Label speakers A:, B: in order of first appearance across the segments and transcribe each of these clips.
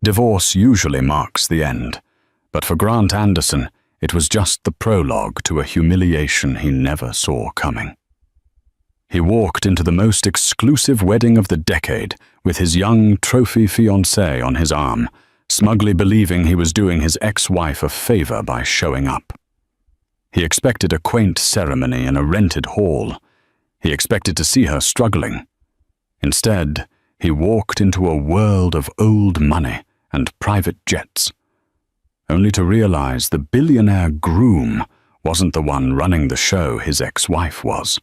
A: Divorce usually marks the end, but for Grant Anderson, it was just the prologue to a humiliation he never saw coming. He walked into the most exclusive wedding of the decade with his young trophy fiancée on his arm, smugly believing he was doing his ex-wife a favor by showing up. He expected a quaint ceremony in a rented hall. He expected to see her struggling. Instead, he walked into a world of old money and private jets, only to realize the billionaire groom wasn't the one running the show his ex-wife was.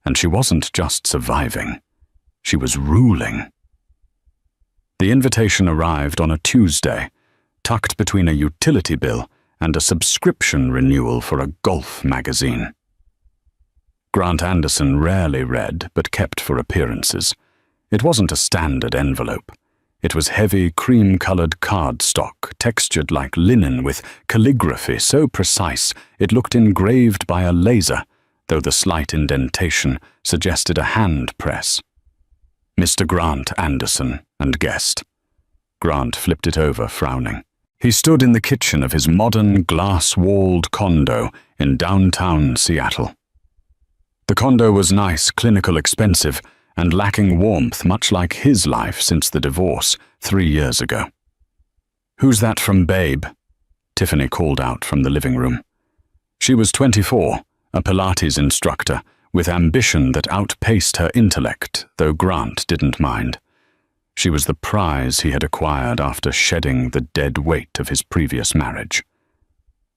A: And she wasn't just surviving, she was ruling. The invitation arrived on a Tuesday, tucked between a utility bill and a subscription renewal for a golf magazine. Grant Anderson rarely read, but kept for appearances. It wasn't a standard envelope. It was heavy, cream-colored cardstock, textured like linen with calligraphy so precise it looked engraved by a laser, though the slight indentation suggested a hand press. Mr. Grant Anderson and guest. Grant flipped it over, frowning. He stood in the kitchen of his modern, glass-walled condo in downtown Seattle. The condo was nice, clinical, expensive, and lacking warmth, much like his life since the divorce 3 years ago. "Who's that from Babe?" Tiffany called out from the living room. She was 24, a Pilates instructor, with ambition that outpaced her intellect, though Grant didn't mind. She was the prize he had acquired after shedding the dead weight of his previous marriage.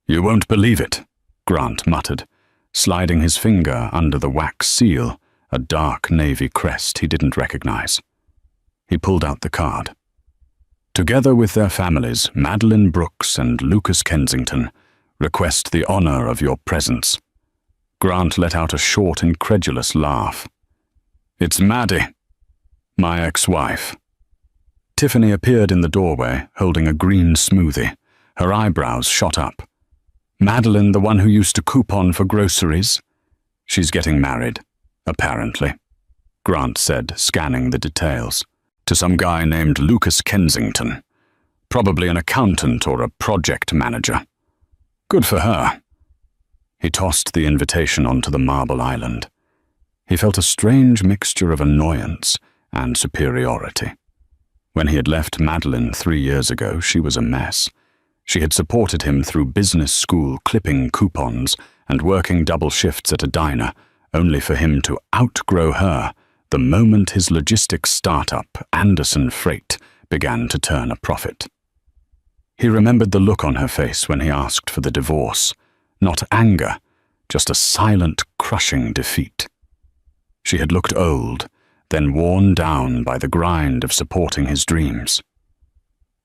A: "You won't believe it," Grant muttered, sliding his finger under the wax seal, a dark navy crest he didn't recognize. He pulled out the card. "Together with their families, Madeline Brooks and Lucas Kensington, request the honor of your presence." Grant let out a short, incredulous laugh. "It's Maddie, my ex-wife." Tiffany appeared in the doorway, holding a green smoothie. Her eyebrows shot up. "Madeline, the one who used to coupon for groceries?" "She's getting married, apparently," Grant said, scanning the details. "To some guy named Lucas Kensington. Probably an accountant or a project manager. Good for her." He tossed the invitation onto the marble island. He felt a strange mixture of annoyance and superiority. When he had left Madeline 3 years ago, she was a mess. She had supported him through business school, clipping coupons and working double shifts at a diner, only for him to outgrow her the moment his logistics startup, Anderson Freight, began to turn a profit. He remembered the look on her face when he asked for the divorce. Not anger, just a silent, crushing defeat. She had looked old, then worn down by the grind of supporting his dreams.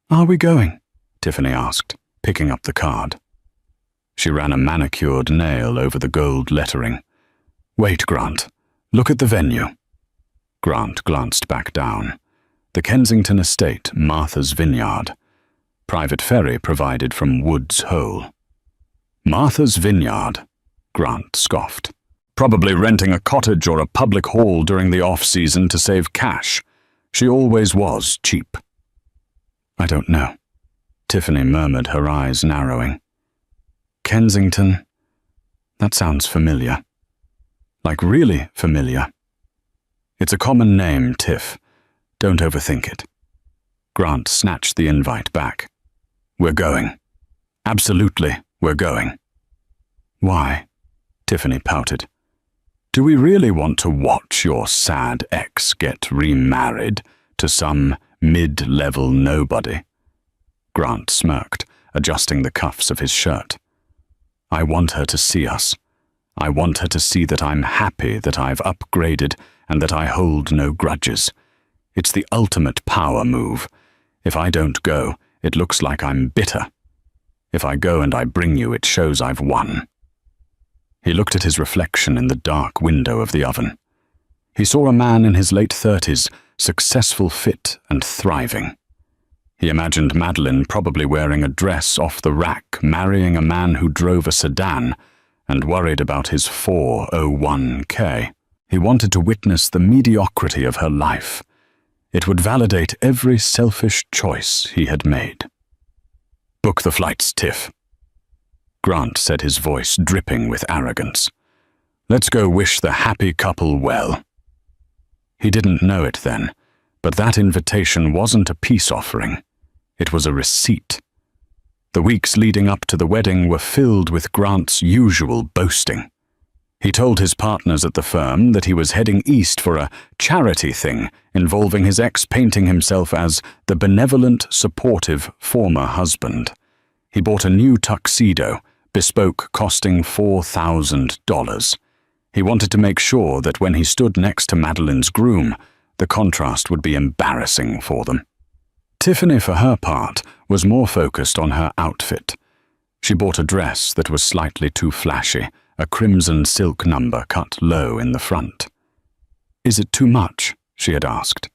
A: "Are we going?" Tiffany asked, picking up the card. She ran a manicured nail over the gold lettering. "Wait, Grant. Look at the venue." Grant glanced back down. The Kensington estate, Martha's Vineyard. Private ferry provided from Woods Hole. "Martha's Vineyard," Grant scoffed. "Probably renting a cottage or a public hall during the off-season to save cash. She always was cheap." "I don't know," Tiffany murmured, her eyes narrowing. "Kensington, that sounds familiar. Like really familiar." "It's a common name, Tiff. Don't overthink it." Grant snatched the invite back. "We're going. Absolutely, we're going." "Why?" Tiffany pouted. "Do we really want to watch your sad ex get remarried to some mid-level nobody?" Grant smirked, adjusting the cuffs of his shirt. "I want her to see us. I want her to see that I'm happy that I've upgraded and that I hold no grudges. It's the ultimate power move. If I don't go, it looks like I'm bitter. If I go and I bring you, it shows I've won." He looked at his reflection in the dark window of the oven. He saw a man in his late 30s, successful, fit, and thriving. He imagined Madeline probably wearing a dress off the rack, marrying a man who drove a sedan, and worried about his 401k. He wanted to witness the mediocrity of her life. It would validate every selfish choice he had made. "Book the flights, Tiff," Grant said, his voice dripping with arrogance. "Let's go wish the happy couple well." He didn't know it then, but that invitation wasn't a peace offering. It was a receipt. The weeks leading up to the wedding were filled with Grant's usual boasting. He told his partners at the firm that he was heading east for a charity thing involving his ex painting himself as the benevolent, supportive former husband. He bought a new tuxedo, bespoke, costing $4,000. He wanted to make sure that when he stood next to Madeline's groom, the contrast would be embarrassing for them. Tiffany, for her part, was more focused on her outfit. She bought a dress that was slightly too flashy, a crimson silk number cut low in the front. "Is it too much?" she had asked.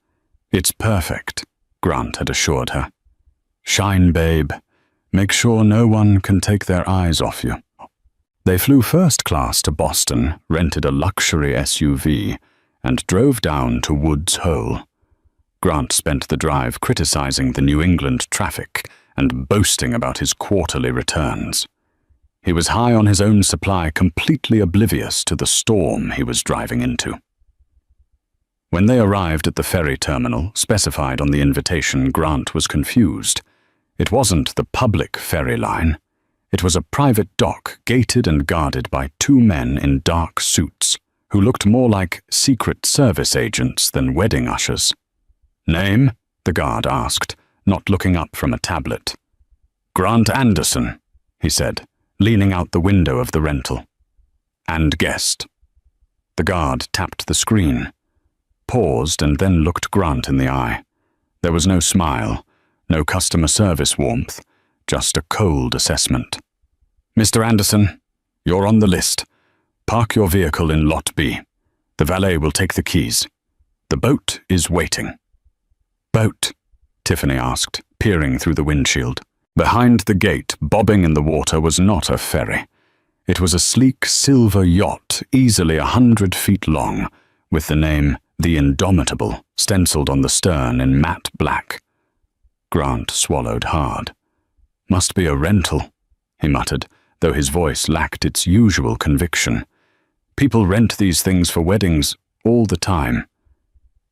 A: "It's perfect," Grant had assured her. "Shine, babe. Make sure no one can take their eyes off you." They flew first class to Boston, rented a luxury SUV, and drove down to Woods Hole. Grant spent the drive criticizing the New England traffic and boasting about his quarterly returns. He was high on his own supply, completely oblivious to the storm he was driving into. When they arrived at the ferry terminal specified on the invitation, Grant was confused. It wasn't the public ferry line. It was a private dock gated and guarded by two men in dark suits who looked more like Secret Service agents than wedding ushers. "Name?" the guard asked, not looking up from a tablet. "Grant Anderson," he said, leaning out the window of the rental. "And guest." The guard tapped the screen, paused, and then looked Grant in the eye. There was no smile, no customer service warmth, just a cold assessment. "Mr. Anderson, you're on the list. Park your vehicle in Lot B. The valet will take the keys. The boat is waiting." "Boat?" Tiffany asked, peering through the windshield. Behind the gate, bobbing in the water, was not a ferry. It was a sleek silver yacht, easily 100 feet long, with the name The Indomitable stenciled on the stern in matte black. Grant swallowed hard. "Must be a rental," he muttered, though his voice lacked its usual conviction. "People rent these things for weddings all the time.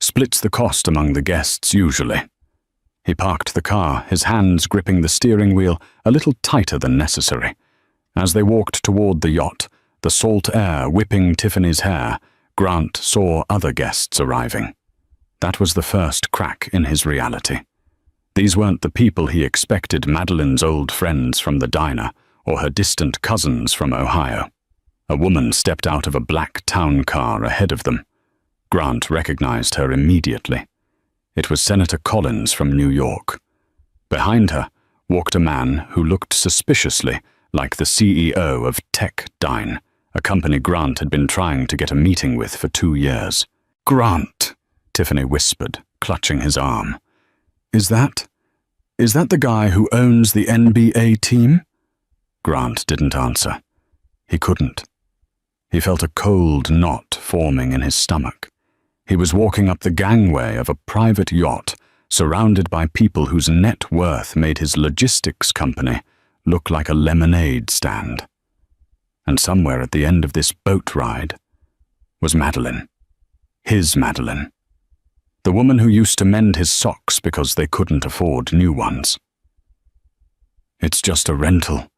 A: Splits the cost among the guests, usually." He parked the car, his hands gripping the steering wheel a little tighter than necessary. As they walked toward the yacht, the salt air whipping Tiffany's hair, Grant saw other guests arriving. That was the first crack in his reality. These weren't the people he expected, Madeline's old friends from the diner, or her distant cousins from Ohio. A woman stepped out of a black town car ahead of them. Grant recognized her immediately. It was Senator Collins from New York. Behind her walked a man who looked suspiciously like the CEO of Tech Dine, a company Grant had been trying to get a meeting with for 2 years. "Grant," Tiffany whispered, clutching his arm. Is that the guy who owns the NBA team?" Grant didn't answer. He couldn't. He felt a cold knot forming in his stomach. He was walking up the gangway of a private yacht, surrounded by people whose net worth made his logistics company look like a lemonade stand. And somewhere at the end of this boat ride was Madeline. His Madeline. The woman who used to mend his socks because they couldn't afford new ones. "It's just a rental,"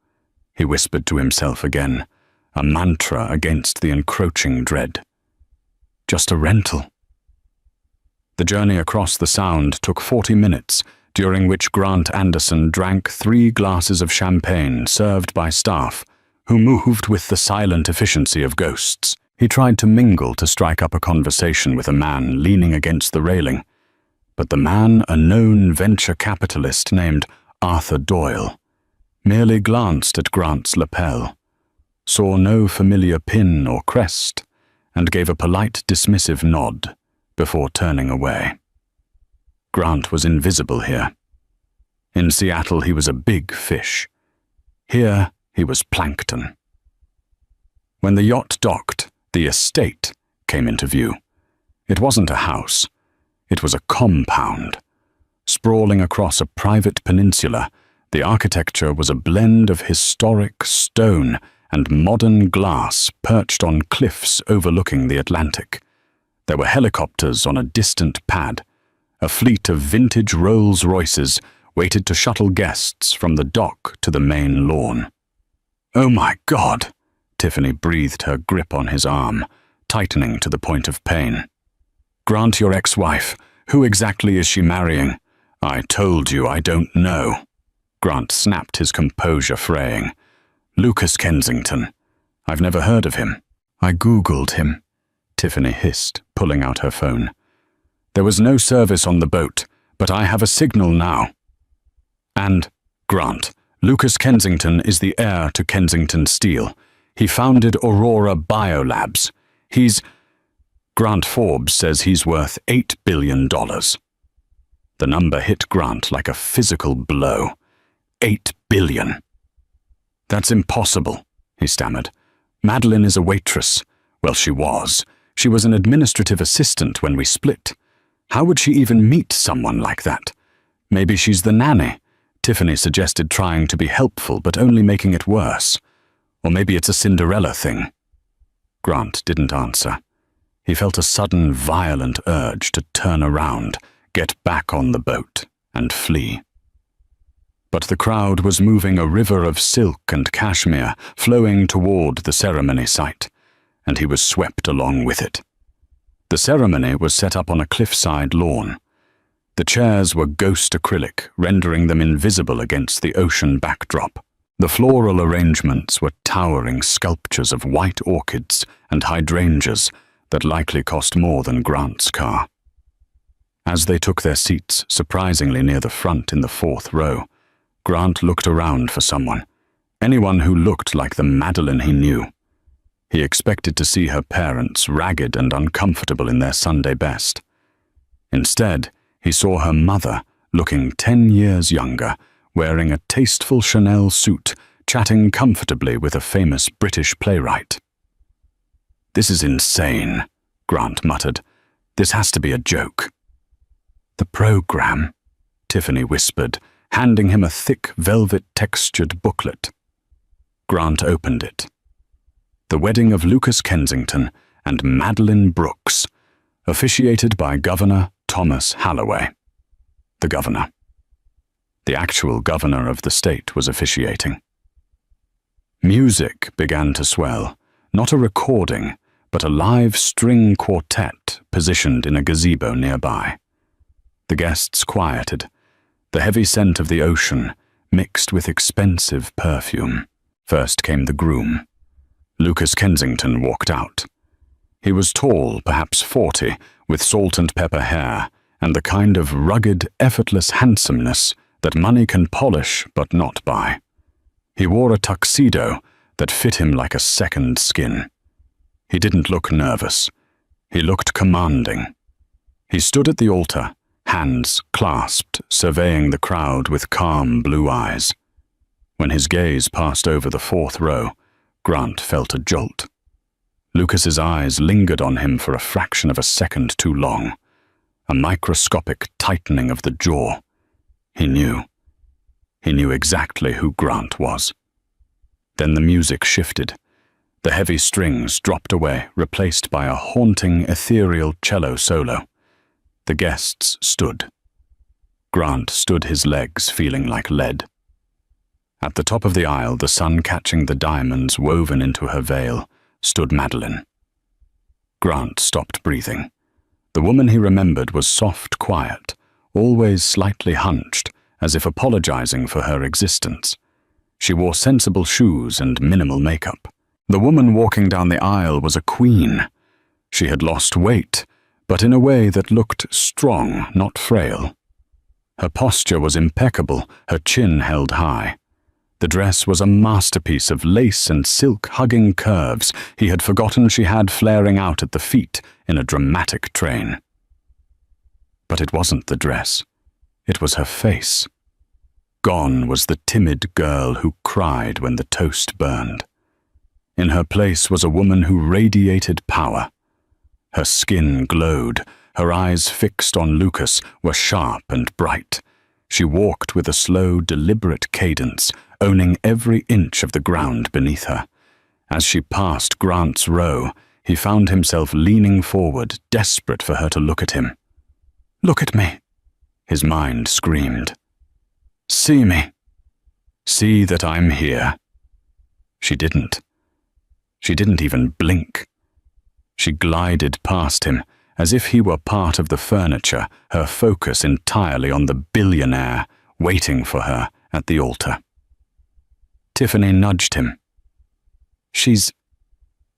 A: he whispered to himself again, a mantra against the encroaching dread. Just a rental. The journey across the Sound took 40 minutes, during which Grant Anderson drank 3 glasses of champagne served by staff, who moved with the silent efficiency of ghosts. He tried to mingle to strike up a conversation with a man leaning against the railing, but the man, a known venture capitalist named Arthur Doyle, merely glanced at Grant's lapel, saw no familiar pin or crest, and gave a polite, dismissive nod before turning away. Grant was invisible here. In Seattle, he was a big fish. Here, he was plankton. When the yacht docked, the estate came into view. It wasn't a house. It was a compound. Sprawling across a private peninsula, the architecture was a blend of historic stone and modern glass perched on cliffs overlooking the Atlantic. There were helicopters on a distant pad. A fleet of vintage Rolls-Royces waited to shuttle guests from the dock to the main lawn. "Oh my God!" Tiffany breathed, her grip on his arm, tightening to the point of pain. "Grant, your ex-wife. Who exactly is she marrying?" "I told you I don't know." Grant snapped, his composure fraying. "Lucas Kensington. I've never heard of him." "I Googled him," Tiffany hissed, pulling out her phone. "There was no service on the boat, but I have a signal now." "And, Grant, Lucas Kensington is the heir to Kensington Steel. He founded Aurora Biolabs. He's..." "Grant Forbes says he's worth $8 billion. The number hit Grant like a physical blow. $8 billion. "That's impossible," he stammered. "Madeline is a waitress. Well, she was. She was an administrative assistant when we split. How would she even meet someone like that? Maybe she's the nanny." Tiffany suggested, trying to be helpful but only making it worse. "Or maybe it's a Cinderella thing." Grant didn't answer. He felt a sudden, violent urge to turn around, get back on the boat, and flee. But the crowd was moving a river of silk and cashmere flowing toward the ceremony site, and he was swept along with it. The ceremony was set up on a cliffside lawn. The chairs were ghost acrylic, rendering them invisible against the ocean backdrop. The floral arrangements were towering sculptures of white orchids and hydrangeas that likely cost more than Grant's car. As they took their seats, surprisingly near the front in the fourth row, Grant looked around for someone, anyone who looked like the Madeline he knew. He expected to see her parents, ragged and uncomfortable in their Sunday best. Instead, he saw her mother, looking 10 years younger, wearing a tasteful Chanel suit, chatting comfortably with a famous British playwright. "This is insane," Grant muttered. "This has to be a joke." "The program," Tiffany whispered, handing him a thick, velvet-textured booklet. Grant opened it. The wedding of Lucas Kensington and Madeline Brooks, officiated by Governor Thomas Halloway. The governor. The actual governor of the state was officiating. Music began to swell, not a recording, but a live string quartet positioned in a gazebo nearby. The guests quieted, the heavy scent of the ocean mixed with expensive perfume. First came the groom. Lucas Kensington walked out. He was tall, perhaps 40, with salt and pepper hair, and the kind of rugged, effortless handsomeness that money can polish but not buy. He wore a tuxedo that fit him like a second skin. He didn't look nervous. He looked commanding. He stood at the altar, hands clasped, surveying the crowd with calm blue eyes. When his gaze passed over the fourth row, Grant felt a jolt. Lucas's eyes lingered on him for a fraction of a second too long, a microscopic tightening of the jaw. He knew. He knew exactly who Grant was. Then the music shifted. The heavy strings dropped away, replaced by a haunting, ethereal cello solo. The guests stood. Grant stood his legs feeling like lead. At the top of the aisle, the sun catching the diamonds woven into her veil, stood Madeline. Grant stopped breathing. The woman he remembered was soft, quiet, always slightly hunched, as if apologizing for her existence. She wore sensible shoes and minimal makeup. The woman walking down the aisle was a queen. She had lost weight, but in a way that looked strong, not frail. Her posture was impeccable, her chin held high. The dress was a masterpiece of lace and silk hugging curves he had forgotten she had flaring out at the feet in a dramatic train. But it wasn't the dress. It was her face. Gone was the timid girl who cried when the toast burned. In her place was a woman who radiated power. Her skin glowed, Her eyes fixed on Lucas were sharp and bright. She walked with a slow, deliberate cadence, owning every inch of the ground beneath her. As she passed Grant's row, he found himself leaning forward, desperate for her to look at him. "Look at me," his mind screamed. "See me. See that I'm here." She didn't. She didn't even blink. She glided past him, as if he were part of the furniture, her focus entirely on the billionaire waiting for her at the altar. Tiffany nudged him. "She's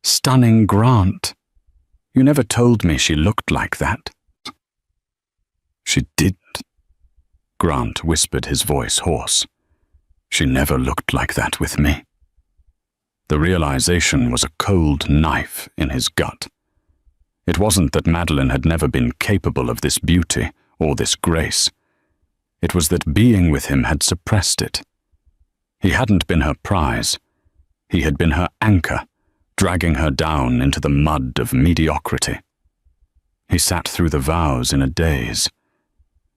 A: stunning, Grant. You never told me she looked like that." "She didn't," Grant whispered, his voice hoarse. "She never looked like that with me." The realization was a cold knife in his gut. It wasn't that Madeline had never been capable of this beauty or this grace. It was that being with him had suppressed it. He hadn't been her prize. He had been her anchor, dragging her down into the mud of mediocrity. He sat through the vows in a daze.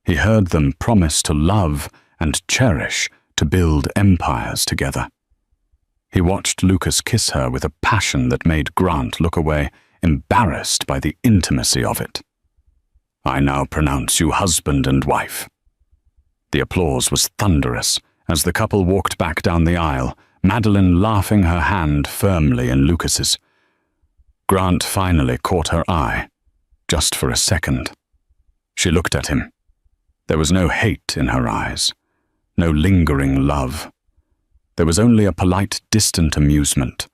A: He heard them promise to love and cherish, to build empires together. He watched Lucas kiss her with a passion that made Grant look away, embarrassed by the intimacy of it. "I now pronounce you husband and wife." The applause was thunderous as the couple walked back down the aisle, Madeline laughing, her hand firmly in Lucas's. Grant finally caught her eye, just for a second. She looked at him. There was no hate in her eyes, no lingering love. There was only a polite, distant amusement.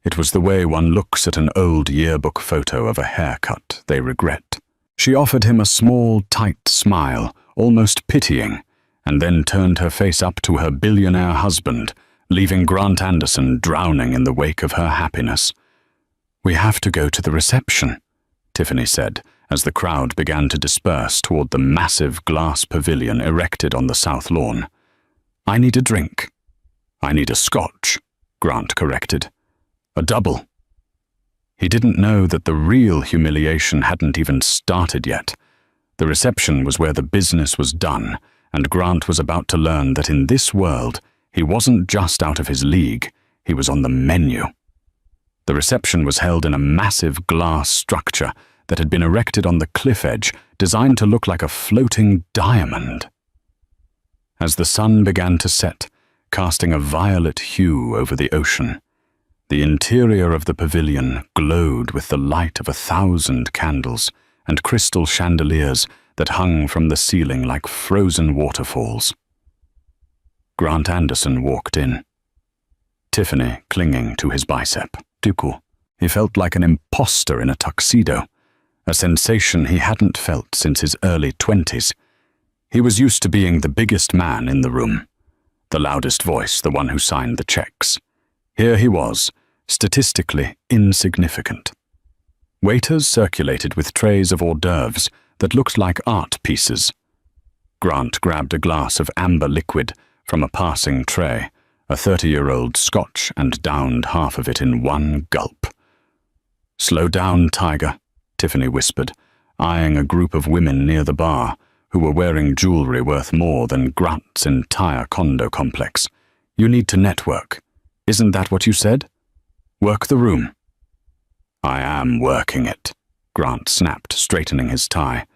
A: It was the way one looks at an old yearbook photo of a haircut they regret. She offered him a small, tight smile, almost pitying, and then turned her face up to her billionaire husband, leaving Grant Anderson drowning in the wake of her happiness. "We have to go to the reception," Tiffany said, as the crowd began to disperse toward the massive glass pavilion erected on the south lawn. "I need a drink." "I need a scotch," Grant corrected. "A double." He didn't know that the real humiliation hadn't even started yet. The reception was where the business was done, and Grant was about to learn that in this world, he wasn't just out of his league, he was on the menu. The reception was held in a massive glass structure that had been erected on the cliff edge, designed to look like a floating diamond. As the sun began to set, casting a violet hue over the ocean, the interior of the pavilion glowed with the light of 1,000 candles and crystal chandeliers that hung from the ceiling like frozen waterfalls. Grant Anderson walked in, Tiffany clinging to his bicep. Tuku. He felt like an imposter in a tuxedo, a sensation he hadn't felt since his early 20s. He was used to being the biggest man in the room, the loudest voice, the one who signed the checks. Here he was, statistically insignificant. Waiters circulated with trays of hors d'oeuvres that looked like art pieces. Grant grabbed a glass of amber liquid from a passing tray, a 30-year-old scotch, and downed half of it in one gulp. "Slow down, Tiger," Tiffany whispered, eyeing a group of women near the bar who were wearing jewelry worth more than Grant's entire condo complex. "You need to network. Isn't that what you said? Work the room." "I am working it," Grant snapped, straightening his tie.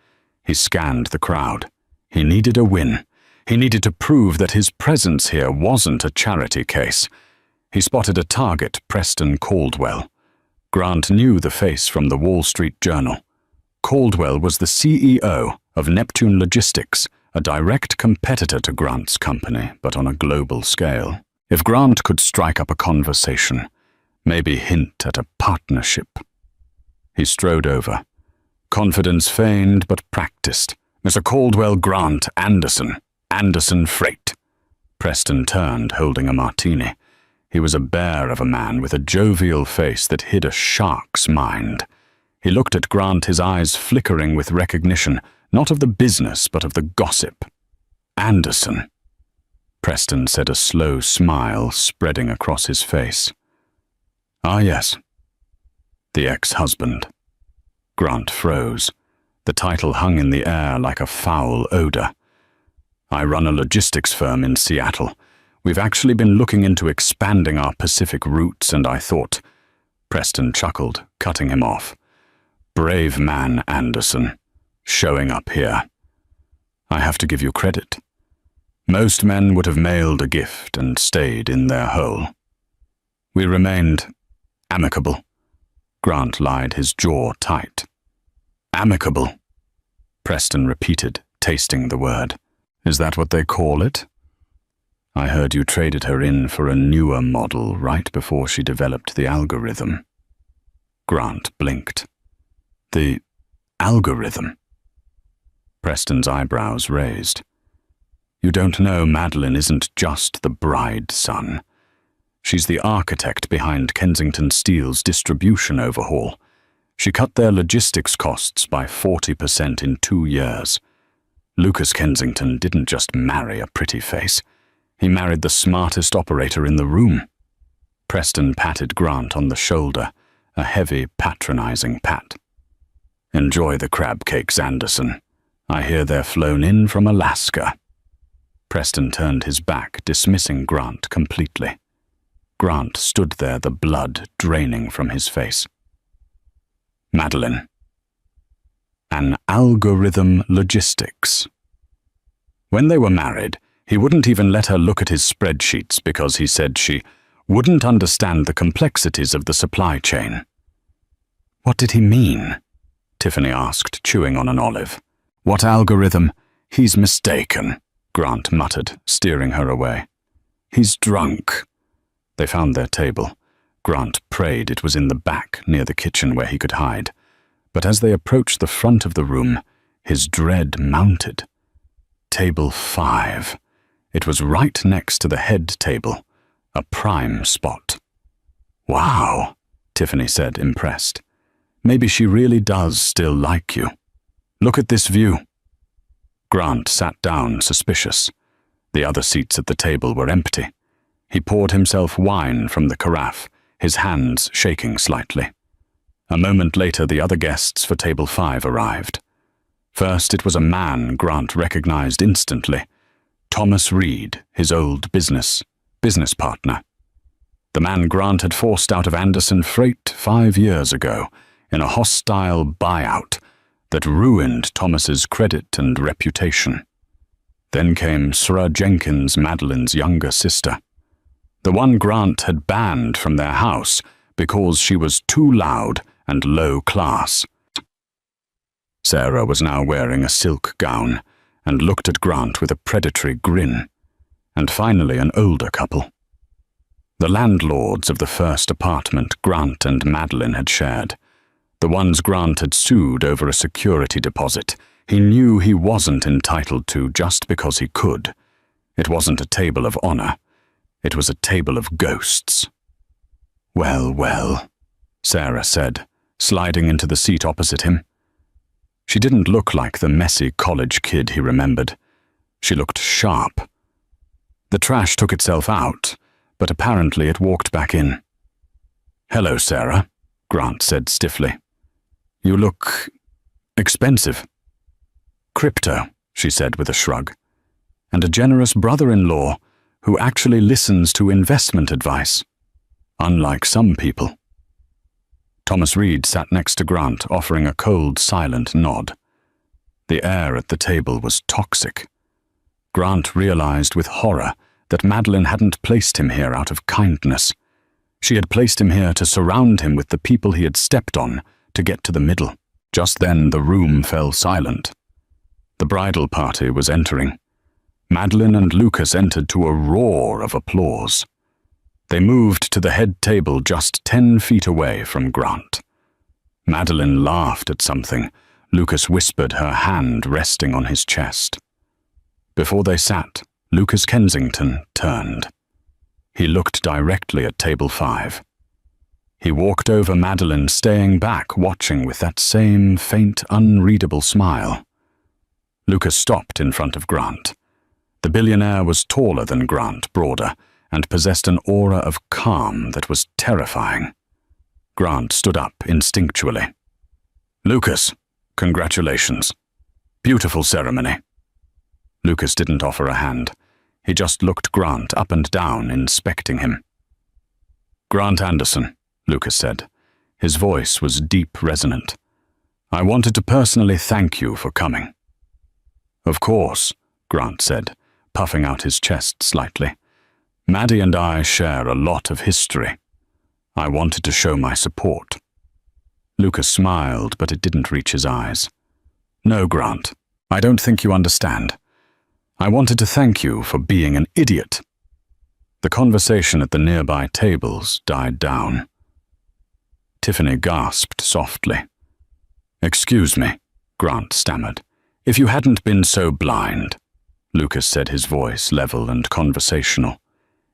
A: He scanned the crowd. He needed a win. He needed to prove that his presence here wasn't a charity case. He spotted a target, Preston Caldwell. Grant knew the face from the Wall Street Journal. Caldwell was the CEO of Neptune Logistics, a direct competitor to Grant's company, but on a global scale. If Grant could strike up a conversation, maybe hint at a partnership. He strode over. Confidence feigned but practiced. "Mr. Caldwell Grant Anderson, Anderson Freight." Preston turned, holding a martini. He was a bear of a man with a jovial face that hid a shark's mind. He looked at Grant, his eyes flickering with recognition, not of the business but of the gossip. "Anderson," Preston said, a slow smile spreading across his face. "Ah, yes. The ex-husband." Grant froze. The title hung in the air like a foul odor. I run a logistics firm in Seattle. We've actually been looking into expanding our Pacific routes, and I thought... Preston chuckled, cutting him off. Brave man, Anderson, showing up here. I have to give you credit. Most men would have mailed a gift and stayed in their hole. We remained amicable. Grant lied, his jaw tight. Amicable, Preston repeated, tasting the word. Is that what they call it? I heard you traded her in for a newer model right before she developed the algorithm. Grant blinked. The algorithm? Preston's eyebrows raised. You don't know Madeline isn't just the bride, son. She's the architect behind Kensington Steel's distribution overhaul. She cut their logistics costs by 40% in 2 years. Lucas Kensington didn't just marry a pretty face. He married the smartest operator in the room. Preston patted Grant on the shoulder, a heavy, patronizing pat. Enjoy the crab cakes, Anderson. I hear they're flown in from Alaska. Preston turned his back, dismissing Grant completely. Grant stood there, the blood draining from his face. Madeline. An algorithm logistics. When they were married, he wouldn't even let her look at his spreadsheets because he said she wouldn't understand the complexities of the supply chain. What did he mean? Tiffany asked, chewing on an olive. What algorithm? He's mistaken, Grant muttered, steering her away. He's drunk. They found their table. Grant prayed it was in the back, near the kitchen where he could hide. But as they approached the front of the room, his dread mounted. Table 5. It was right next to the head table, a prime spot. Wow, Tiffany said, impressed. Maybe she really does still like you. Look at this view. Grant sat down, suspicious. The other seats at the table were empty. He poured himself wine from the carafe, his hands shaking slightly. A moment later, the other guests for table 5 arrived. First, it was a man Grant recognized instantly. Thomas Reed, his old business partner. The man Grant had forced out of Anderson Freight 5 years ago in a hostile buyout that ruined Thomas's credit and reputation. Then came Sra Jenkins, Madeline's younger sister. The one Grant had banned from their house because she was too loud and low class. Sarah was now wearing a silk gown and looked at Grant with a predatory grin. And finally, an older couple. The landlords of the first apartment Grant and Madeline had shared. The ones Grant had sued over a security deposit he knew he wasn't entitled to just because he could. It wasn't a table of honor. It was a table of ghosts. Well, well, Sarah said, sliding into the seat opposite him. She didn't look like the messy college kid he remembered. She looked sharp. The trash took itself out, but apparently it walked back in. Hello, Sarah, Grant said stiffly. You look expensive. Crypto, she said with a shrug, and a generous brother-in-law who actually listens to investment advice, unlike some people. Thomas Reed sat next to Grant, offering a cold, silent nod. The air at the table was toxic. Grant realized with horror that Madeline hadn't placed him here out of kindness. She had placed him here to surround him with the people he had stepped on to get to the middle. Just then the room fell silent. The bridal party was entering. Madeline and Lucas entered to a roar of applause. They moved to the head table just 10 feet away from Grant. Madeline laughed at something. Lucas whispered, her hand resting on his chest. Before they sat, Lucas Kensington turned. He looked directly at table 5. He walked over Madeline, staying back, watching with that same faint, unreadable smile. Lucas stopped in front of Grant. The billionaire was taller than Grant, broader, and possessed an aura of calm that was terrifying. Grant stood up instinctually. Lucas, Congratulations. Beautiful ceremony. Lucas didn't offer a hand. He just looked Grant up and down, inspecting him. Grant Anderson, Lucas said. His voice was deep resonant. I wanted to personally thank you for coming. Of course, Grant said, puffing out his chest slightly. Maddie and I share a lot of history. I wanted to show my support. Lucas smiled, but it didn't reach his eyes. No, Grant, I don't think you understand. I wanted to thank you for being an idiot. The conversation at the nearby tables died down. Tiffany gasped softly. Excuse me, Grant stammered. If you hadn't been so blind, Lucas said, his voice level and conversational.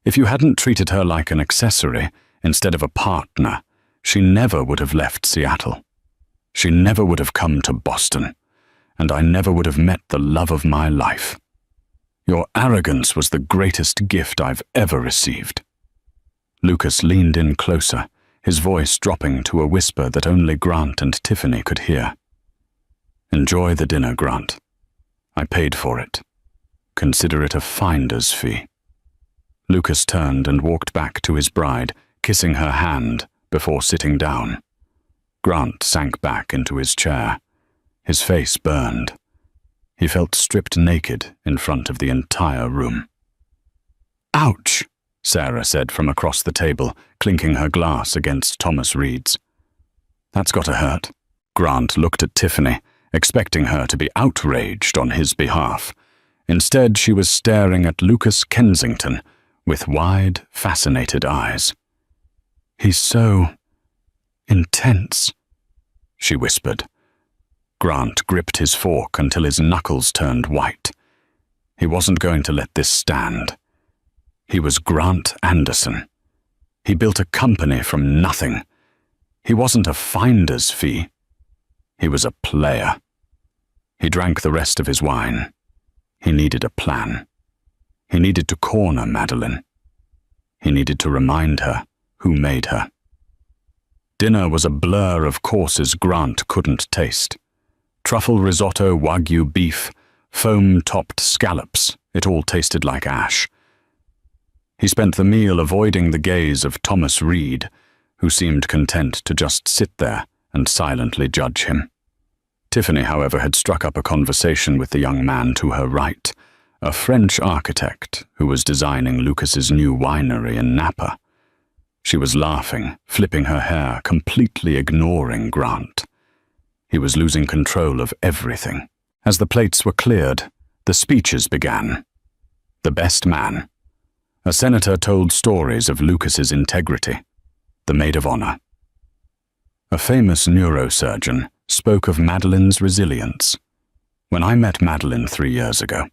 A: If you hadn't treated her like an accessory instead of a partner, she never would have left Seattle. She never would have come to Boston, and I never would have met the love of my life. Your arrogance was the greatest gift I've ever received. Lucas leaned in closer, his voice dropping to a whisper that only Grant and Tiffany could hear. Enjoy the dinner, Grant. I paid for it. Consider it a finder's fee. Lucas turned and walked back to his bride, kissing her hand before sitting down. Grant sank back into his chair. His face burned. He felt stripped naked in front of the entire room. Ouch, Sarah said from across the table, clinking her glass against Thomas Reed's. That's gotta hurt. Grant looked at Tiffany, expecting her to be outraged on his behalf. Instead, she was staring at Lucas Kensington with wide, fascinated eyes. He's so intense, she whispered. Grant gripped his fork until his knuckles turned white. He wasn't going to let this stand. He was Grant Anderson. He built a company from nothing. He wasn't a finder's fee. He was a player. He drank the rest of his wine. He needed a plan. He needed to corner Madeline. He needed to remind her who made her. Dinner was a blur of courses Grant couldn't taste. Truffle risotto, Wagyu beef, foam-topped scallops, it all tasted like ash. He spent the meal avoiding the gaze of Thomas Reed, who seemed content to just sit there and silently judge him. Tiffany, however, had struck up a conversation with the young man to her right, a French architect who was designing Lucas's new winery in Napa. She was laughing, flipping her hair, completely ignoring Grant. He was losing control of everything. As the plates were cleared, the speeches began. The best man. A senator told stories of Lucas's integrity. The maid of honor. A famous neurosurgeon spoke of Madeline's resilience. When I met Madeline 3 years ago,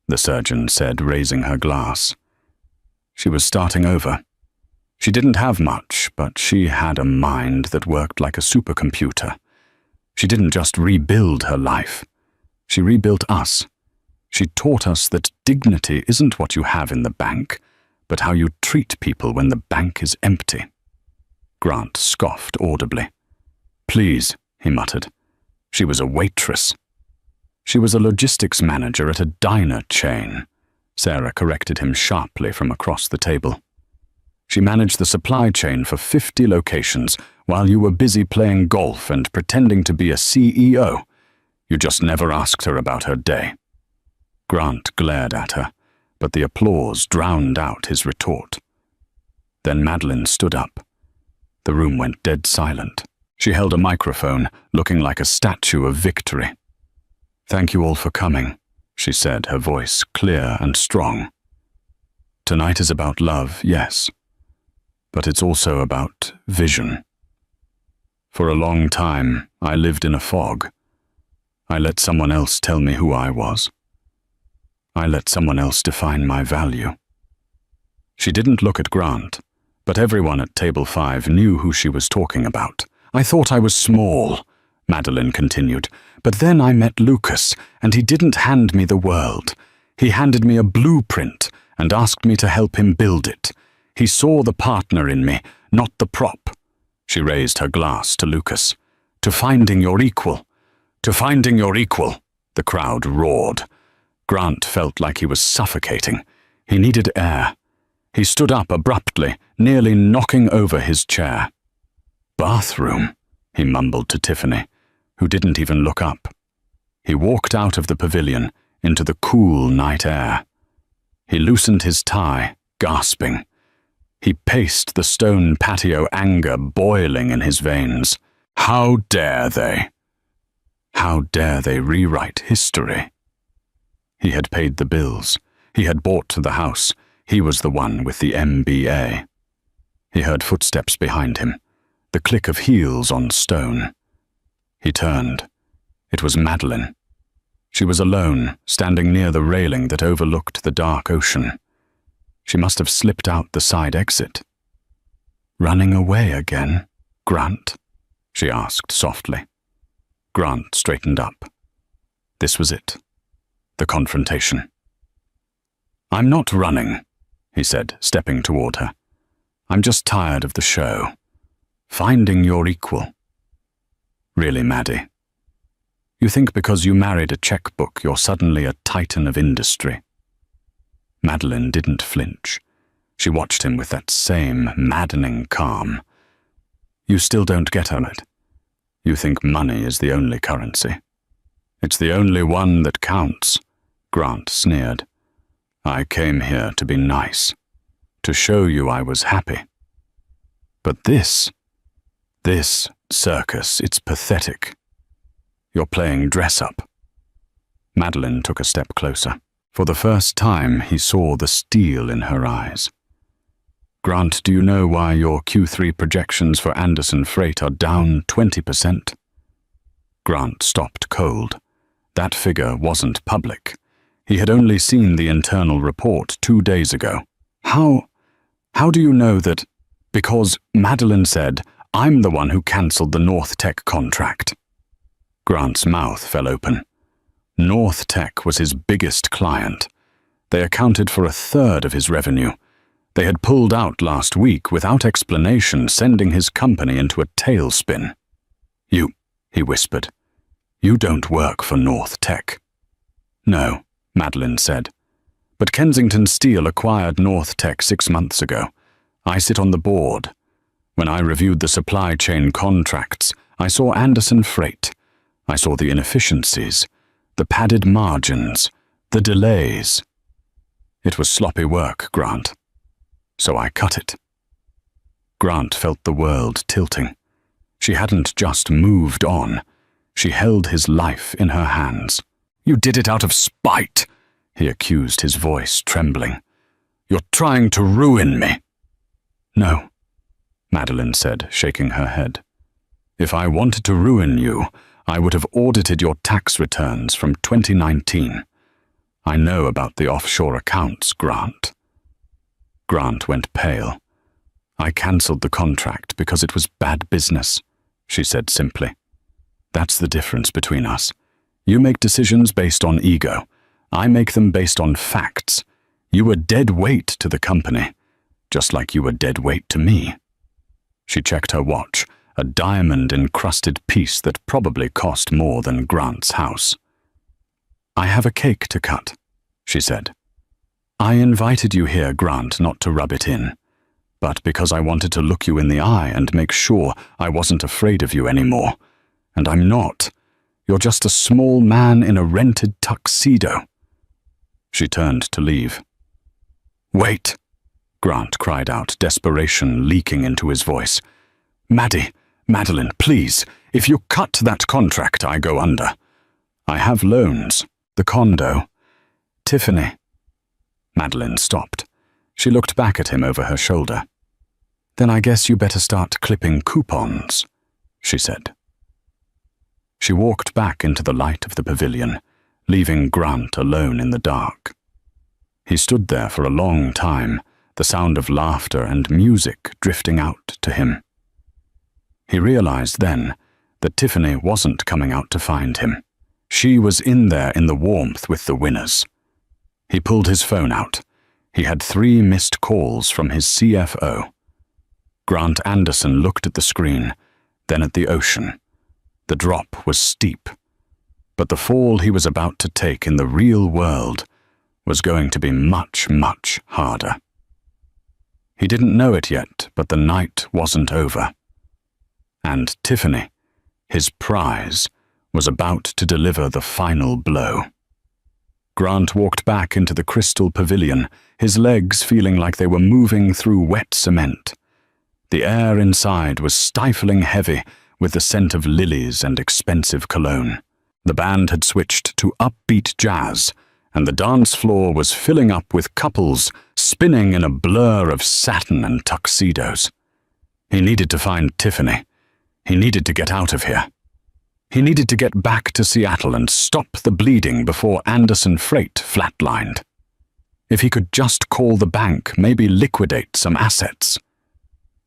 A: the surgeon said, raising her glass. She was starting over. She didn't have much, but she had a mind that worked like a supercomputer. She didn't just rebuild her life. She rebuilt us. She taught us that dignity isn't what you have in the bank, but how you treat people when the bank is empty. Grant scoffed audibly. Please, he muttered. She was a waitress. She was a logistics manager at a diner chain. Sarah corrected him sharply from across the table. She managed the supply chain for 50 locations while you were busy playing golf and pretending to be a CEO. You just never asked her about her day. Grant glared at her, but the applause drowned out his retort. Then Madeline stood up. The room went dead silent. She held a microphone, looking like a statue of victory. Thank you all for coming, she said, her voice clear and strong. Tonight is about love, yes, but it's also about vision. For a long time, I lived in a fog. I let someone else tell me who I was. I let someone else define my value. She didn't look at Grant, but everyone at Table 5 knew who she was talking about. I thought I was small, Madeline continued, but then I met Lucas, and he didn't hand me the world. He handed me a blueprint and asked me to help him build it. He saw the partner in me, not the prop. She raised her glass to Lucas. To finding your equal. To finding your equal, the crowd roared. Grant felt like he was suffocating. He needed air. He stood up abruptly, nearly knocking over his chair. Bathroom, he mumbled to Tiffany, who didn't even look up. He walked out of the pavilion into the cool night air. He loosened his tie, gasping. He paced the stone patio, anger boiling in his veins. How dare they? How dare they rewrite history? He had paid the bills. He had bought the house. He was the one with the MBA. He heard footsteps behind him, the click of heels on stone. He turned. It was Madeline. She was alone, standing near the railing that overlooked the dark ocean. She must have slipped out the side exit. "Running away again, Grant?" she asked softly. Grant straightened up. This was it. The confrontation. "I'm not running," he said, stepping toward her. "I'm just tired of the show. Finding your equal." "Really, Maddie? You think because you married a checkbook you're suddenly a titan of industry?" Madeline didn't flinch. She watched him with that same maddening calm. "You still don't get on it. You think money is the only currency." "It's the only one that counts," Grant sneered. "I came here to be nice, to show you I was happy. But this circus, it's pathetic. You're playing dress-up." Madeline took a step closer. For the first time, he saw the steel in her eyes. "Grant, do you know why your Q3 projections for Anderson Freight are down 20%? Grant stopped cold. That figure wasn't public. He had only seen the internal report 2 days ago. How do you know that? Because Madeline said, I'm the one who cancelled the North Tech contract." Grant's mouth fell open. North Tech was his biggest client. They accounted for 1/3 of his revenue. They had pulled out last week without explanation, sending his company into a tailspin. "You," he whispered, "you don't work for North Tech." "No," Madeline said. "But Kensington Steel acquired North Tech 6 months ago. I sit on the board. When I reviewed the supply chain contracts, I saw Anderson Freight. I saw the inefficiencies, the padded margins, the delays. It was sloppy work, Grant. So I cut it." Grant felt the world tilting. She hadn't just moved on. She held his life in her hands. "You did it out of spite," he accused, his voice trembling. "You're trying to ruin me." "No," Madeline said, shaking her head. "If I wanted to ruin you, I would have audited your tax returns from 2019. I know about the offshore accounts, Grant." Grant went pale. "I cancelled the contract because it was bad business," she said simply. "That's the difference between us. You make decisions based on ego. I make them based on facts. You were dead weight to the company, just like you were dead weight to me." She checked her watch, a diamond-encrusted piece that probably cost more than Grant's house. "I have a cake to cut," she said. "I invited you here, Grant, not to rub it in, but because I wanted to look you in the eye and make sure I wasn't afraid of you anymore. And I'm not. You're just a small man in a rented tuxedo." She turned to leave. "Wait," Grant cried out, desperation leaking into his voice. Madeline, please, if you cut that contract, I go under. I have loans, the condo. Tiffany." Madeline stopped. She looked back at him over her shoulder. "Then I guess you better start clipping coupons," she said. She walked back into the light of the pavilion, leaving Grant alone in the dark. He stood there for a long time, the sound of laughter and music drifting out to him. He realized then that Tiffany wasn't coming out to find him. She was in there in the warmth with the winners. He pulled his phone out. He had 3 missed calls from his CFO. Grant Anderson looked at the screen, then at the ocean. The drop was steep. But the fall he was about to take in the real world was going to be much, much harder. He didn't know it yet, but the night wasn't over. And Tiffany, his prize, was about to deliver the final blow. Grant walked back into the crystal pavilion, his legs feeling like they were moving through wet cement. The air inside was stifling heavy with the scent of lilies and expensive cologne. The band had switched to upbeat jazz, and the dance floor was filling up with couples spinning in a blur of satin and tuxedos. He needed to find Tiffany. He needed to get out of here. He needed to get back to Seattle and stop the bleeding before Anderson Freight flatlined. If he could just call the bank, maybe liquidate some assets.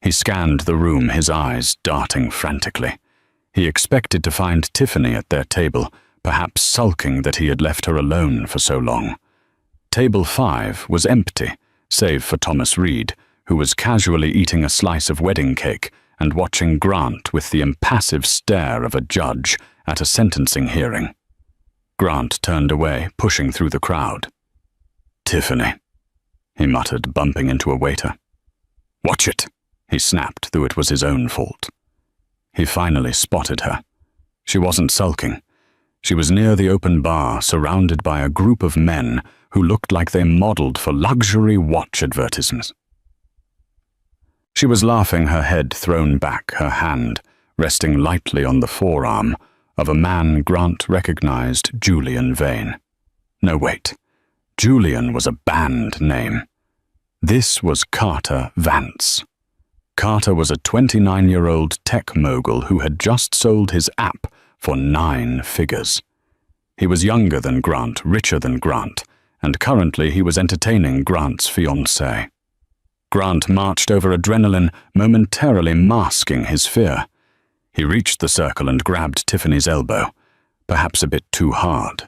A: He scanned the room, his eyes darting frantically. He expected to find Tiffany at their table, perhaps sulking that he had left her alone for so long. Table 5 was empty, save for Thomas Reed, who was casually eating a slice of wedding cake and watching Grant with the impassive stare of a judge at a sentencing hearing. Grant turned away, pushing through the crowd. "Tiffany," he muttered, bumping into a waiter. "Watch it," he snapped, though it was his own fault. He finally spotted her. She wasn't sulking. She was near the open bar, surrounded by a group of men who looked like they modeled for luxury watch advertisements. She was laughing, her head thrown back, her hand resting lightly on the forearm of a man Grant recognized, Julian Vane. No, wait. Julian was a band name. This was Carter Vance. Carter was a 29-year-old tech mogul who had just sold his app for 9 figures. He was younger than Grant, richer than Grant, and currently he was entertaining Grant's fiancée. Grant marched over adrenaline, momentarily masking his fear. He reached the circle and grabbed Tiffany's elbow, perhaps a bit too hard.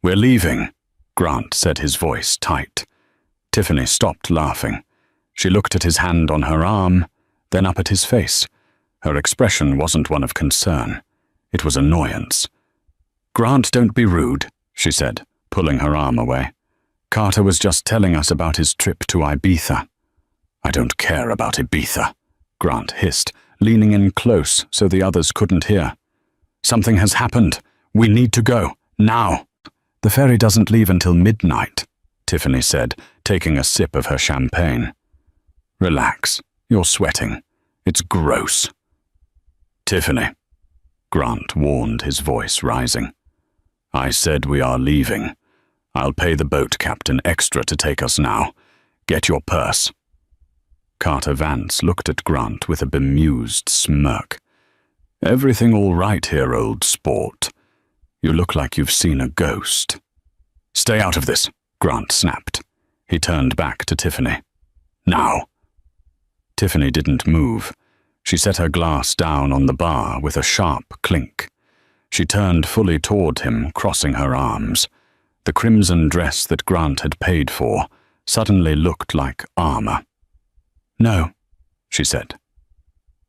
A: "We're leaving," Grant said, his voice tight. Tiffany stopped laughing. She looked at his hand on her arm, then up at his face. Her expression wasn't one of concern. It was annoyance. "Grant, don't be rude," she said, pulling her arm away. "Carter was just telling us about his trip to Ibiza." "I don't care about Ibiza," Grant hissed, leaning in close so the others couldn't hear. "Something has happened. We need to go. Now." "The ferry doesn't leave until midnight," Tiffany said, taking a sip of her champagne. "Relax. You're sweating. It's gross." "Tiffany," Grant warned, his voice rising. "I said we are leaving. I'll pay the boat captain extra to take us now. Get your purse." Carter Vance looked at Grant with a bemused smirk. "Everything all right here, old sport? You look like you've seen a ghost." "Stay out of this," Grant snapped. He turned back to Tiffany. "Now." Tiffany didn't move. She set her glass down on the bar with a sharp clink. She turned fully toward him, crossing her arms. The crimson dress that Grant had paid for suddenly looked like armor. "No," she said.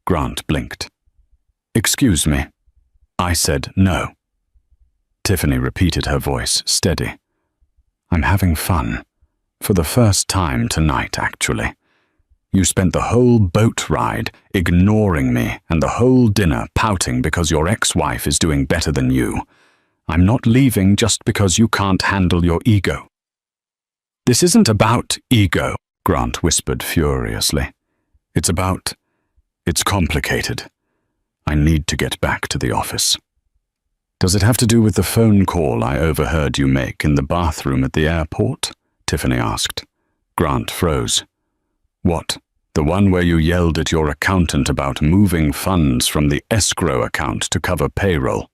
A: Grant blinked. "Excuse me." "I said no." Tiffany repeated, her voice steady. "I'm having fun. For the first time tonight, actually. You spent the whole boat ride ignoring me and the whole dinner pouting because your ex-wife is doing better than you. I'm not leaving just because you can't handle your ego." "This isn't about ego," Grant whispered furiously. It's complicated. I need to get back to the office." "Does it have to do with the phone call I overheard you make in the bathroom at the airport?" Tiffany asked. Grant froze. "What, the one where you yelled at your accountant about moving funds from the escrow account to cover payroll?"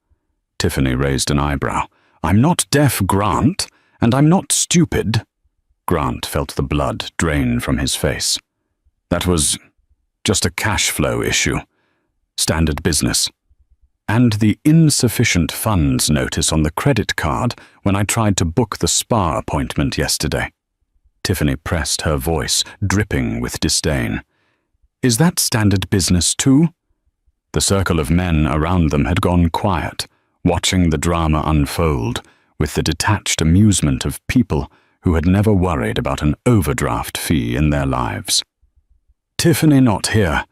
A: Tiffany raised an eyebrow. "I'm not deaf, Grant, and I'm not stupid." Grant felt the blood drain from his face. "That was just a cash flow issue. Standard business. And the insufficient funds notice on the credit card when I tried to book the spa appointment yesterday." Tiffany pressed her voice, dripping with disdain. "Is that standard business too?" The circle of men around them had gone quiet, watching the drama unfold with the detached amusement of people who had never worried about an overdraft fee in their lives. "Tiffany not here,"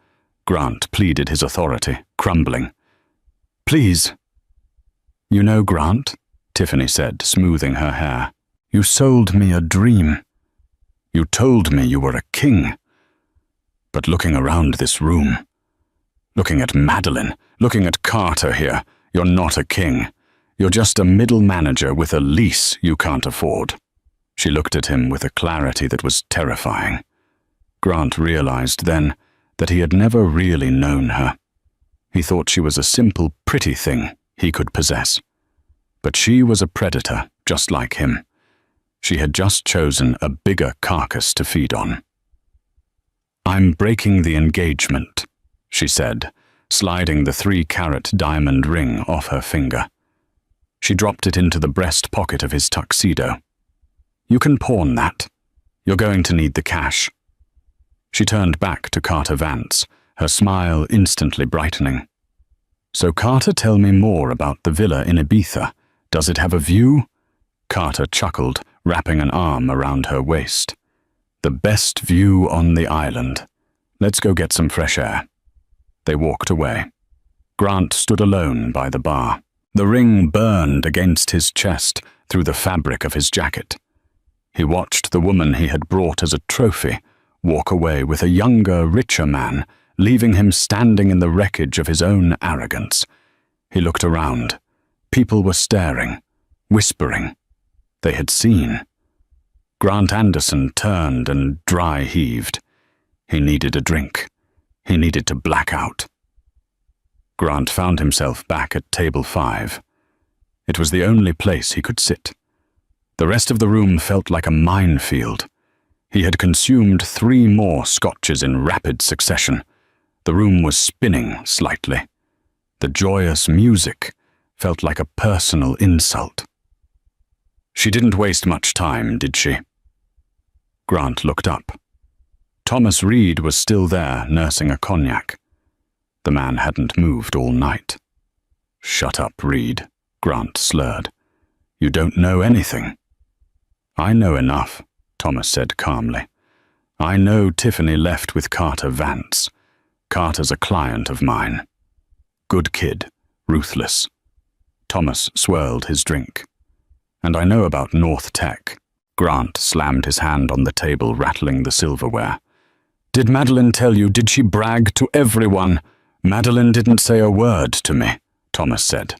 A: Grant pleaded his authority, crumbling. "Please." "You know, Grant," Tiffany said, smoothing her hair, "you sold me a dream. You told me you were a king. But looking around this room, looking at Madeline, looking at Carter here, you're not a king. You're just a middle manager with a lease you can't afford." She looked at him with a clarity that was terrifying. Grant realized then that he had never really known her. He thought she was a simple, pretty thing he could possess. But she was a predator, just like him. She had just chosen a bigger carcass to feed on. "I'm breaking the engagement," she said, sliding the 3-carat diamond ring off her finger. She dropped it into the breast pocket of his tuxedo. "You can pawn that. You're going to need the cash." She turned back to Carter Vance, her smile instantly brightening. "So Carter, tell me more about the villa in Ibiza. Does it have a view?" Carter chuckled, wrapping an arm around her waist. "The best view on the island. Let's go get some fresh air." They walked away. Grant stood alone by the bar. The ring burned against his chest through the fabric of his jacket. He watched the woman he had brought as a trophy walk away with a younger, richer man, leaving him standing in the wreckage of his own arrogance. He looked around. People were staring, whispering. They had seen. Grant Anderson turned and dry heaved. He needed a drink. He needed to black out. Grant found himself back at table 5. It was the only place he could sit. The rest of the room felt like a minefield. He had consumed 3 more scotches in rapid succession. The room was spinning slightly. The joyous music felt like a personal insult. "She didn't waste much time, did she?" Grant looked up. Thomas Reed was still there, nursing a cognac. The man hadn't moved all night. "Shut up, Reed," Grant slurred. "You don't know anything." "I know enough," Thomas said calmly. "I know Tiffany left with Carter Vance. Carter's a client of mine. Good kid, ruthless." Thomas swirled his drink. "And I know about North Tech." Grant slammed his hand on the table, rattling the silverware. "Did Madeline tell you? Did she brag to everyone?" "Madeline didn't say a word to me," Thomas said.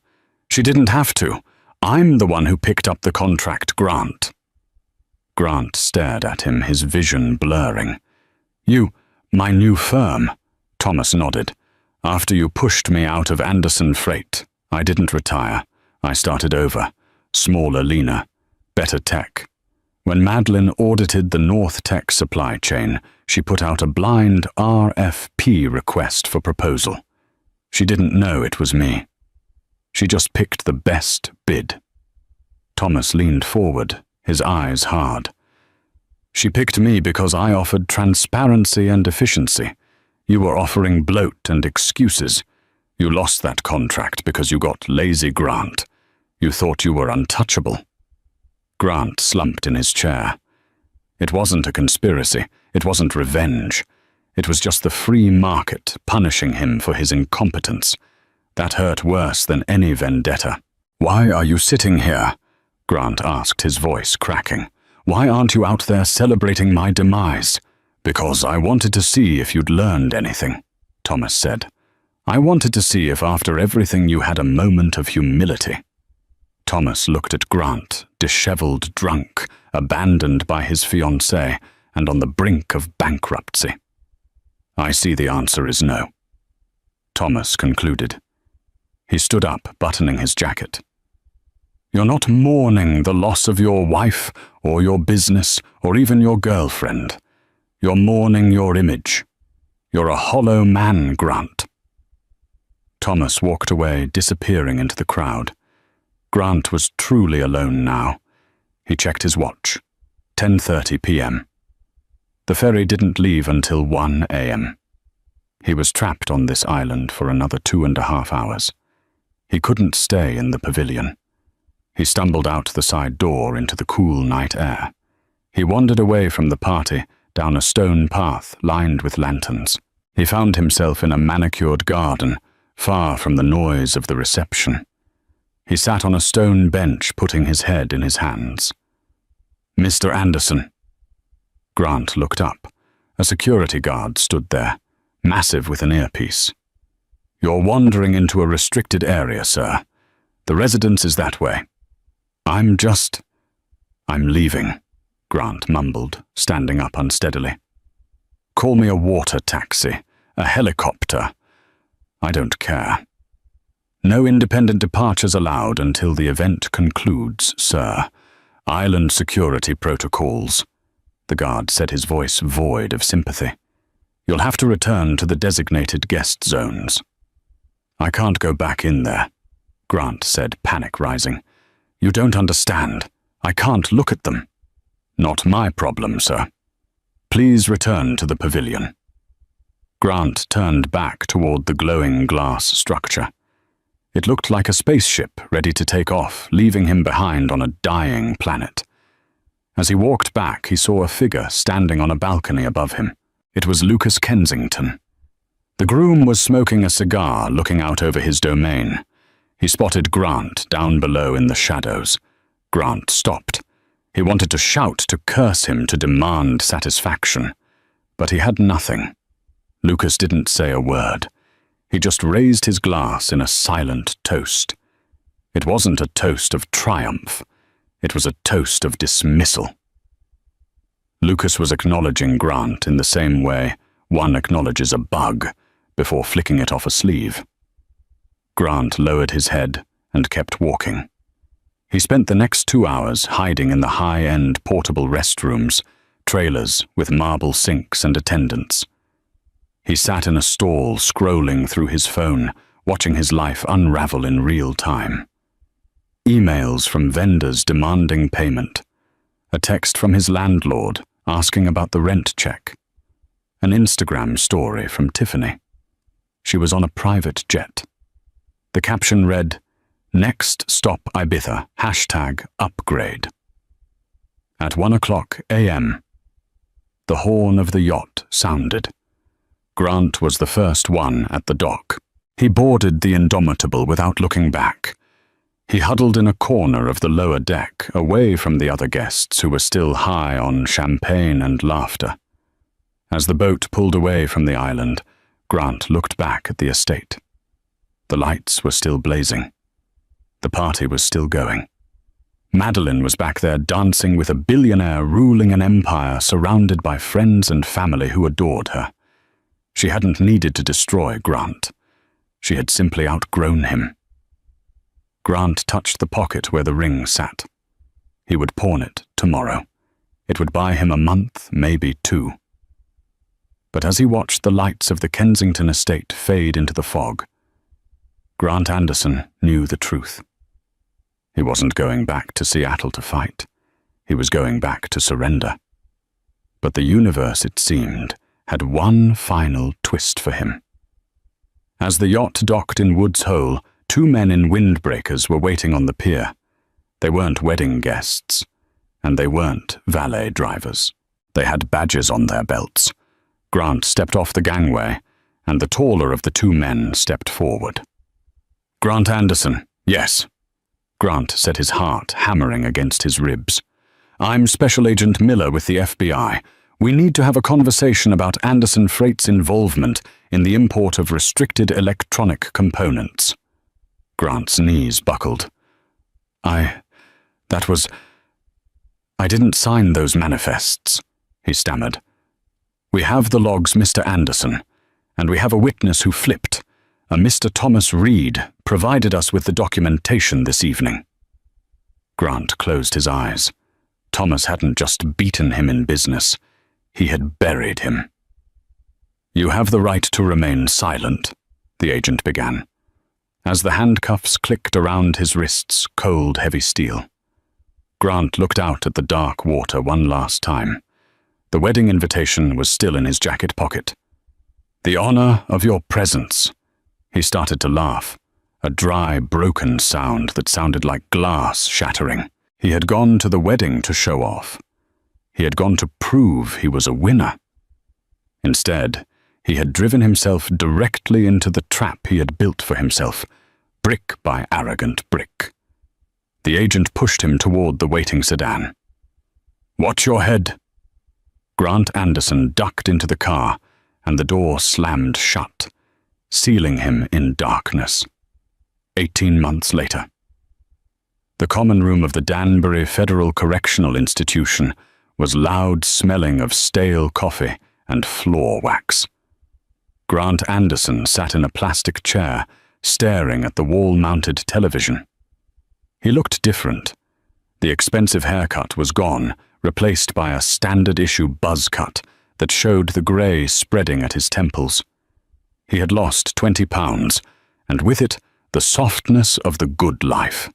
A: "She didn't have to. I'm the one who picked up the contract, Grant." Grant stared at him, his vision blurring. "You, my new firm," Thomas nodded. "After you pushed me out of Anderson Freight, I didn't retire. I started over. Smaller, leaner, better tech. When Madeline audited the North Tech supply chain, she put out a blind RFP request for proposal. She didn't know it was me. She just picked the best bid." Thomas leaned forward, his eyes hard. "She picked me because I offered transparency and efficiency. You were offering bloat and excuses. You lost that contract because you got lazy, Grant. You thought you were untouchable." Grant slumped in his chair. It wasn't a conspiracy. It wasn't revenge. It was just the free market punishing him for his incompetence. That hurt worse than any vendetta. "Why are you sitting here?" Grant asked, his voice cracking. "Why aren't you out there celebrating my demise?" "Because I wanted to see if you'd learned anything," Thomas said. "I wanted to see if after everything you had a moment of humility." Thomas looked at Grant, disheveled, drunk, abandoned by his fiancée, and on the brink of bankruptcy. "I see the answer is no," Thomas concluded. He stood up, buttoning his jacket. "You're not mourning the loss of your wife, or your business, or even your girlfriend. You're mourning your image. You're a hollow man, Grant." Thomas walked away, disappearing into the crowd. Grant was truly alone now. He checked his watch. 10:30 p.m. The ferry didn't leave until 1 a.m. He was trapped on this island for another 2.5 hours. He couldn't stay in the pavilion. He stumbled out the side door into the cool night air. He wandered away from the party, down a stone path lined with lanterns. He found himself in a manicured garden, far from the noise of the reception. He sat on a stone bench, putting his head in his hands. "Mr. Anderson." Grant looked up. A security guard stood there, massive with an earpiece. "You're wandering into a restricted area, sir. The residence is that way." I'm leaving," Grant mumbled, standing up unsteadily. "Call me a water taxi, a helicopter. I don't care. No independent departures allowed until the event concludes, sir. Island security protocols." The guard said, his voice void of sympathy. "You'll have to return to the designated guest zones." "I can't go back in there," Grant said, panic rising. "You don't understand. I can't look at them." "Not my problem, sir. Please return to the pavilion." Grant turned back toward the glowing glass structure. It looked like a spaceship ready to take off, leaving him behind on a dying planet. As he walked back, he saw a figure standing on a balcony above him. It was Lucas Kensington. The groom was smoking a cigar, looking out over his domain. He spotted Grant down below in the shadows. Grant stopped. He wanted to shout, to curse him, to demand satisfaction. But he had nothing. Lucas didn't say a word. He just raised his glass in a silent toast. It wasn't a toast of triumph. It was a toast of dismissal. Lucas was acknowledging Grant in the same way one acknowledges a bug before flicking it off a sleeve. Grant lowered his head and kept walking. He spent the next 2 hours hiding in the high-end portable restrooms, trailers with marble sinks and attendants. He sat in a stall scrolling through his phone, watching his life unravel in real time. Emails from vendors demanding payment. A text from his landlord asking about the rent check. An Instagram story from Tiffany. She was on a private jet. The caption read, "Next stop Ibiza, #upgrade." At 1:00 a.m., the horn of the yacht sounded. Grant was the first one at the dock. He boarded the Indomitable without looking back. He huddled in a corner of the lower deck, away from the other guests who were still high on champagne and laughter. As the boat pulled away from the island, Grant looked back at the estate. The lights were still blazing. The party was still going. Madeline was back there dancing with a billionaire ruling an empire, surrounded by friends and family who adored her. She hadn't needed to destroy Grant. She had simply outgrown him. Grant touched the pocket where the ring sat. He would pawn it tomorrow. It would buy him a month, maybe 2. But as he watched the lights of the Kensington estate fade into the fog, Grant Anderson knew the truth. He wasn't going back to Seattle to fight. He was going back to surrender. But the universe, it seemed, had one final twist for him. As the yacht docked in Woods Hole, 2 men in windbreakers were waiting on the pier. They weren't wedding guests, and they weren't valet drivers. They had badges on their belts. Grant stepped off the gangway, and the taller of the 2 men stepped forward. "Grant Anderson, yes," Grant said, his heart hammering against his ribs. "I'm Special Agent Miller with the FBI. We need to have a conversation about Anderson Freight's involvement in the import of restricted electronic components." Grant's knees buckled. I didn't sign those manifests," he stammered. "We have the logs, Mr. Anderson, and we have a witness who flipped. A Mr. Thomas Reed provided us with the documentation this evening." Grant closed his eyes. Thomas hadn't just beaten him in business. He had buried him. "You have the right to remain silent," the agent began, as the handcuffs clicked around his wrists, cold, heavy steel. Grant looked out at the dark water one last time. The wedding invitation was still in his jacket pocket. "The honor of your presence." He started to laugh. a dry, broken sound that sounded like glass shattering. He had gone to the wedding to show off. He had gone to prove he was a winner. Instead, he had driven himself directly into the trap he had built for himself, brick by arrogant brick. The agent pushed him toward the waiting sedan. "Watch your head." Grant Anderson ducked into the car, and the door slammed shut, sealing him in darkness. 18 months later. The common room of the Danbury Federal Correctional Institution was loud, smelling of stale coffee and floor wax. Grant Anderson sat in a plastic chair, staring at the wall-mounted television. He looked different. The expensive haircut was gone, replaced by a standard-issue buzz cut that showed the grey spreading at his temples. He had lost 20 pounds, and with it, the softness of the good life.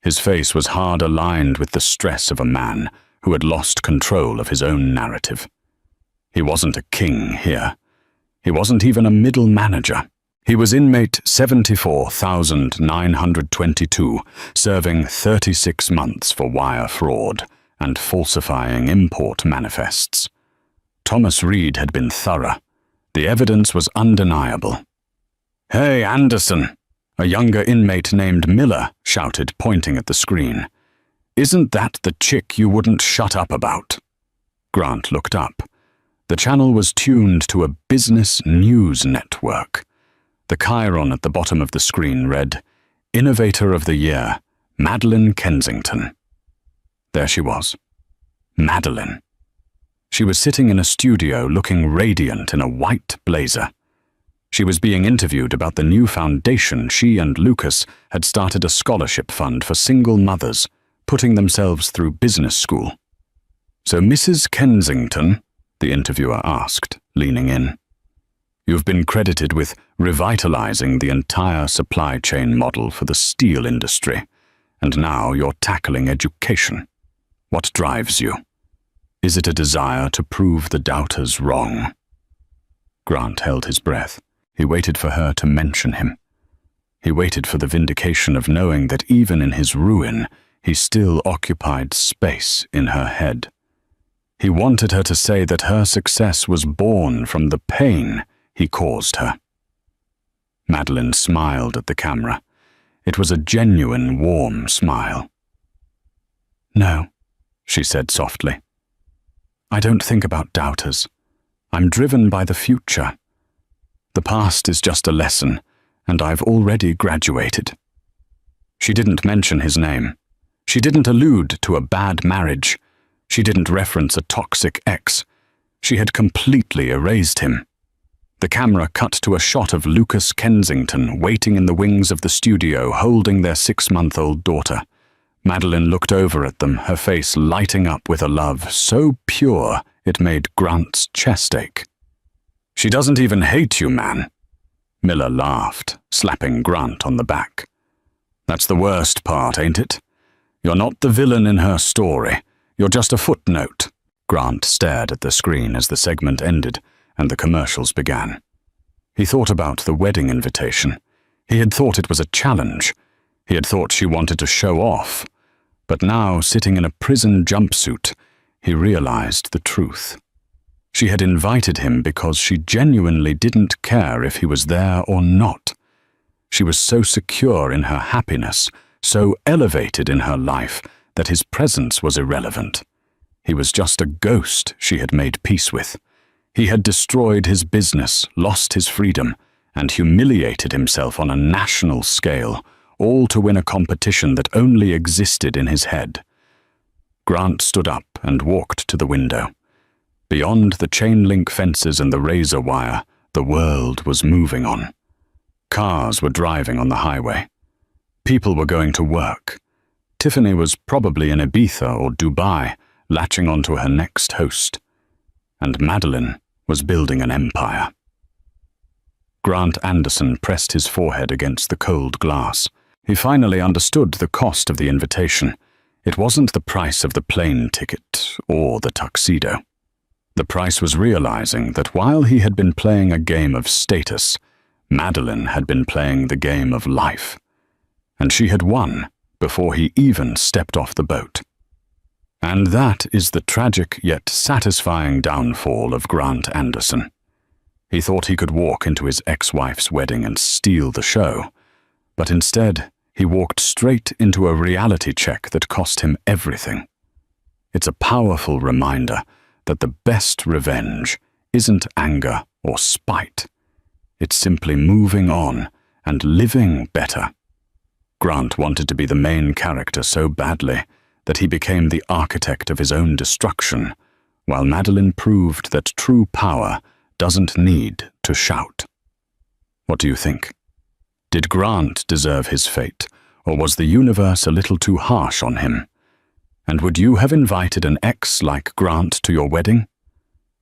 A: His face was hard aligned with the stress of a man who had lost control of his own narrative. He wasn't a king here. He wasn't even a middle manager. He was inmate 74,922, serving 36 months for wire fraud and falsifying import manifests. Thomas Reed had been thorough. The evidence was undeniable. "Hey, Anderson!" A younger inmate named Miller shouted, pointing at the screen. "Isn't that the chick you wouldn't shut up about?" Grant looked up. The channel was tuned to a business news network. The chyron at the bottom of the screen read, "Innovator of the Year, Madeline Kensington." There she was. Madeline. She was sitting in a studio looking radiant in a white blazer. She was being interviewed about the new foundation she and Lucas had started, a scholarship fund for single mothers, putting themselves through business school. "So, Mrs. Kensington," the interviewer asked, leaning in, "you've been credited with revitalizing the entire supply chain model for the steel industry, and now you're tackling education. What drives you? Is it a desire to prove the doubters wrong?" Grant held his breath. He waited for her to mention him. He waited for the vindication of knowing that even in his ruin, he still occupied space in her head. He wanted her to say that her success was born from the pain he caused her. Madeline smiled at the camera. It was a genuine, warm smile. "No," she said softly. "I don't think about doubters. I'm driven by the future. The past is just a lesson, and I've already graduated." She didn't mention his name. She didn't allude to a bad marriage. She didn't reference a toxic ex. She had completely erased him. The camera cut to a shot of Lucas Kensington waiting in the wings of the studio, holding their 6-month-old daughter. Madeline looked over at them, her face lighting up with a love so pure it made Grant's chest ache. "She doesn't even hate you, man." Miller laughed, slapping Grant on the back. "That's the worst part, ain't it? You're not the villain in her story. You're just a footnote." Grant stared at the screen as the segment ended and the commercials began. He thought about the wedding invitation. He had thought it was a challenge. He had thought she wanted to show off. But now, sitting in a prison jumpsuit, he realized the truth. She had invited him because she genuinely didn't care if he was there or not. She was so secure in her happiness, so elevated in her life, that his presence was irrelevant. He was just a ghost she had made peace with. He had destroyed his business, lost his freedom, and humiliated himself on a national scale, all to win a competition that only existed in his head. Grant stood up and walked to the window. Beyond the chain-link fences and the razor wire, the world was moving on. Cars were driving on the highway. People were going to work. Tiffany was probably in Ibiza or Dubai, latching onto her next host. And Madeline was building an empire. Grant Anderson pressed his forehead against the cold glass. He finally understood the cost of the invitation. It wasn't the price of the plane ticket or the tuxedo. The price was realizing that while he had been playing a game of status, Madeline had been playing the game of life, and she had won before he even stepped off the boat. And that is the tragic yet satisfying downfall of Grant Anderson. He thought he could walk into his ex-wife's wedding and steal the show, but instead he walked straight into a reality check that cost him everything. It's a powerful reminder that the best revenge isn't anger or spite. It's simply moving on and living better. Grant wanted to be the main character so badly that he became the architect of his own destruction, while Madeline proved that true power doesn't need to shout. What do you think? Did Grant deserve his fate, or was the universe a little too harsh on him? And would you have invited an ex like Grant to your wedding?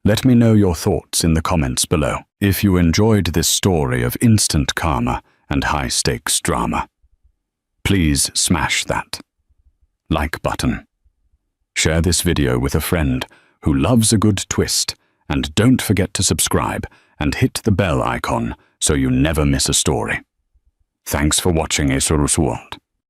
A: Let me know your thoughts in the comments below. If you enjoyed this story of instant karma and high-stakes drama, please smash that like button. Share this video with a friend who loves a good twist, and don't forget to subscribe and hit the bell icon so you never miss a story. Thanks for watching Acerus World.